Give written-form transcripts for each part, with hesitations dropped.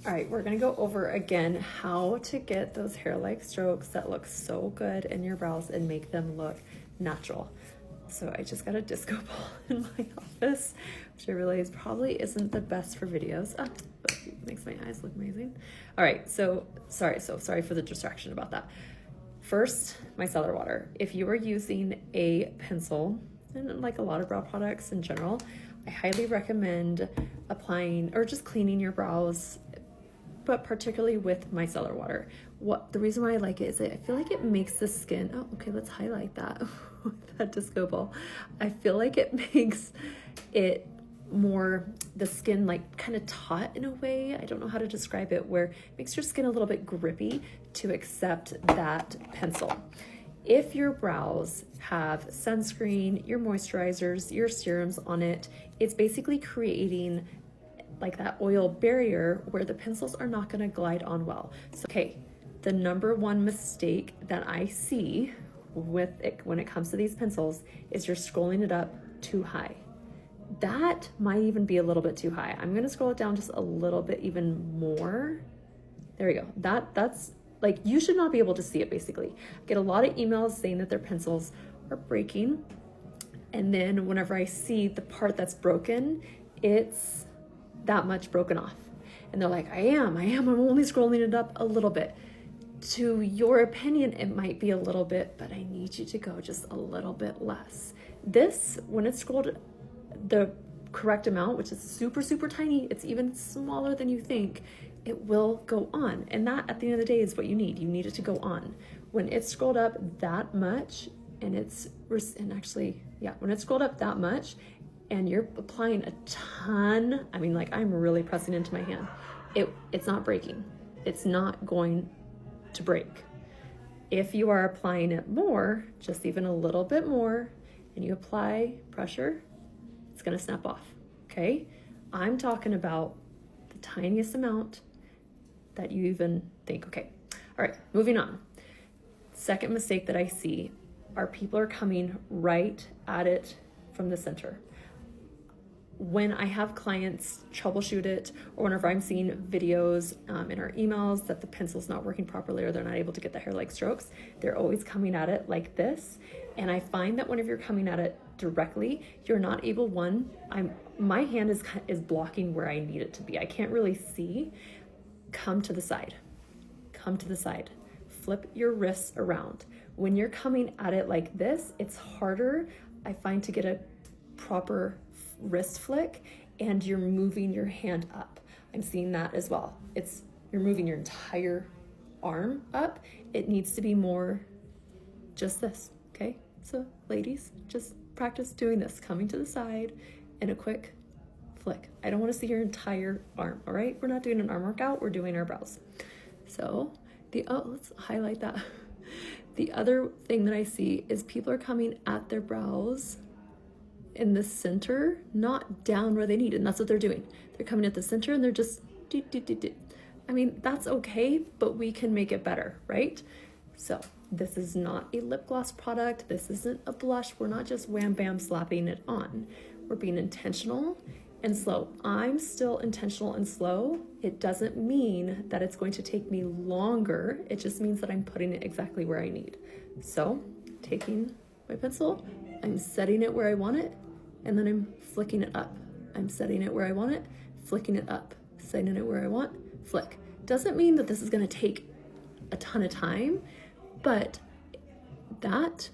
All right, we're gonna go over again how to get those hair-like strokes that look so good in your brows and make them look natural. So I just got a disco ball in my office, which I realize probably isn't the best for videos, but it makes my eyes look amazing. All right, so sorry for the distraction about that. First, micellar water. If you are using a pencil, and like a lot of brow products in general, I highly recommend applying or just cleaning your brows, but particularly with micellar water. The reason why I like it is that I feel like it makes the skin, oh, okay, let's highlight that with that disco ball. I feel like it makes it more, the skin like kind of taut in a way. I don't know how to describe it, where it makes your skin a little bit grippy to accept that pencil. If your brows have sunscreen, your moisturizers, your serums on it, it's basically creating like that oil barrier where the pencils are not gonna glide on well. So, okay, the number one mistake that I see with it when it comes to these pencils is you're scrolling it up too high. That might even be a little bit too high. I'm gonna scroll it down just a little bit even more. There we go. That's like, you should not be able to see it basically. I get a lot of emails saying that their pencils are breaking. And then whenever I see the part that's broken, it's that much broken off. And they're like, I'm only scrolling it up a little bit. To your opinion, it might be a little bit, but I need you to go just a little bit less. This, when it's scrolled the correct amount, which is super, super tiny, it's even smaller than you think, it will go on. And that at the end of the day is what you need. You need it to go on. When it's scrolled up that much when it's scrolled up that much and you're applying a ton, I mean, like I'm really pressing into my hand, it's not breaking. It's not going to break. If you are applying it more, just even a little bit more, and you apply pressure, it's gonna snap off, okay? I'm talking about the tiniest amount that you even think. Okay, all right, moving on. Second mistake that I see are people are coming right at it from the center. When I have clients troubleshoot it, or whenever I'm seeing videos in our emails that the pencil's not working properly or they're not able to get the hair-like strokes, they're always coming at it like this. And I find that whenever you're coming at it directly, you're not able, my hand is blocking where I need it to be. I can't really see. Come to the side, flip your wrists around. When you're coming at it like this, it's harder, I find, to get a proper wrist flick, and you're moving your hand up. I'm seeing that as well. You're moving your entire arm up. It needs to be more just this, okay? So ladies, just practice doing this, coming to the side and a quick flick. I don't want to see your entire arm, all right? We're not doing an arm workout, we're doing our brows. So let's highlight that. The other thing that I see is people are coming at their brows in the center, not down where they need, and that's what they're doing. They're coming at the center and they're just I mean, that's okay, but we can make it better, right? So this is not a lip gloss product. This isn't a blush. We're not just wham bam slapping it on. We're being intentional and slow. I'm still intentional and slow. It doesn't mean that it's going to take me longer. It just means that I'm putting it exactly where I need. So taking my pencil, I'm setting it where I want it, and then I'm flicking it up. I'm setting it where I want it, flicking it up, setting it where I want, flick. Doesn't mean that this is gonna take a ton of time, but that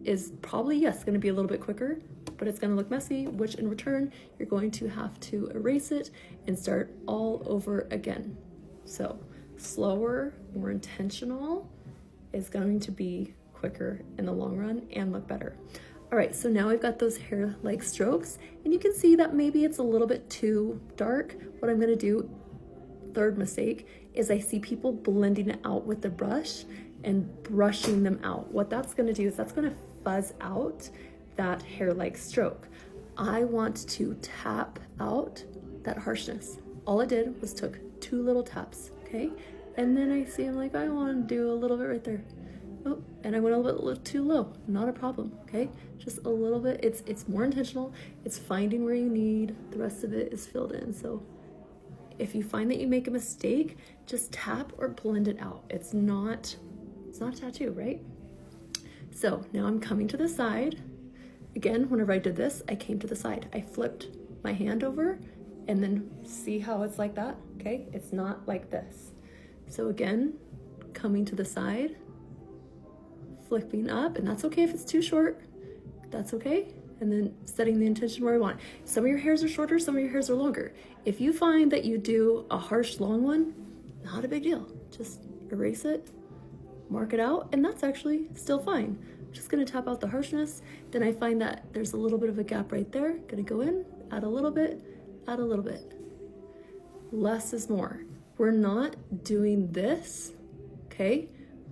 is probably, yes, gonna be a little bit quicker, but it's gonna look messy, which in return, you're going to have to erase it and start all over again. So slower, more intentional is going to be quicker in the long run and look better. All right, so now we've got those hair-like strokes, and you can see that maybe it's a little bit too dark. What I'm gonna do, third mistake, is I see people blending it out with the brush and brushing them out. What that's gonna do is that's gonna fuzz out that hair-like stroke. I want to tap out that harshness. All I did was took 2 little taps, okay? And then I see, I'm like, I wanna do a little bit right there. Oh, and I went a little bit too low. Not a problem, okay? Just a little bit. It's more intentional. It's finding where you need. The rest of it is filled in. So If you find that you make a mistake, just tap or blend it out. It's not a tattoo, right? So now I'm coming to the side. Again, whenever I did this, I came to the side. I flipped my hand over and then see how it's like that, okay? It's not like this. So again, coming to the side, flipping up, and that's okay if it's too short, that's okay. And then setting the intention where I want. Some of your hairs are shorter, some of your hairs are longer. If you find that you do a harsh long one, not a big deal. Just erase it, mark it out, and that's actually still fine. I'm just gonna tap out the harshness. Then I find that there's a little bit of a gap right there. Gonna go in, add a little bit, add a little bit. Less is more. We're not doing this, okay?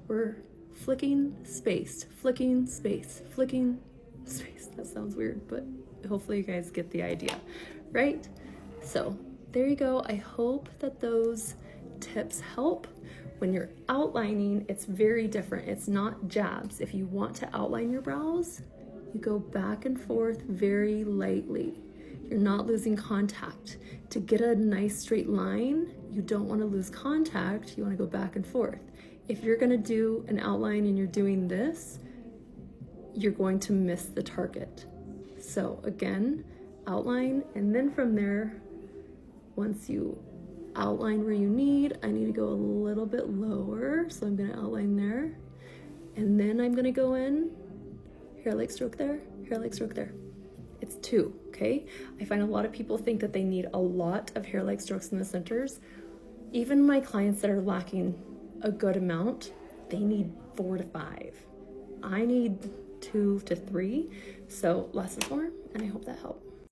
We're flicking space, flicking space, flicking space. That sounds weird, but hopefully you guys get the idea, right? So there you go. I hope that those tips help. When you're outlining, it's very different. It's not jabs. If you want to outline your brows, you go back and forth very lightly. You're not losing contact. To get a nice straight line, you don't want to lose contact. You want to go back and forth. If you're going to do an outline and you're doing this, you're going to miss the target. So again, outline, and then from there, once you outline where you need, I need to go a little bit lower, so I'm going to outline there, and then I'm going to go in, hair-like stroke there, hair-like stroke there. It's 2, okay? I find a lot of people think that they need a lot of hair-like strokes in the centers. Even my clients that are lacking a good amount, they need 4 to 5. I need 2 to 3, so less is more, and I hope that helped.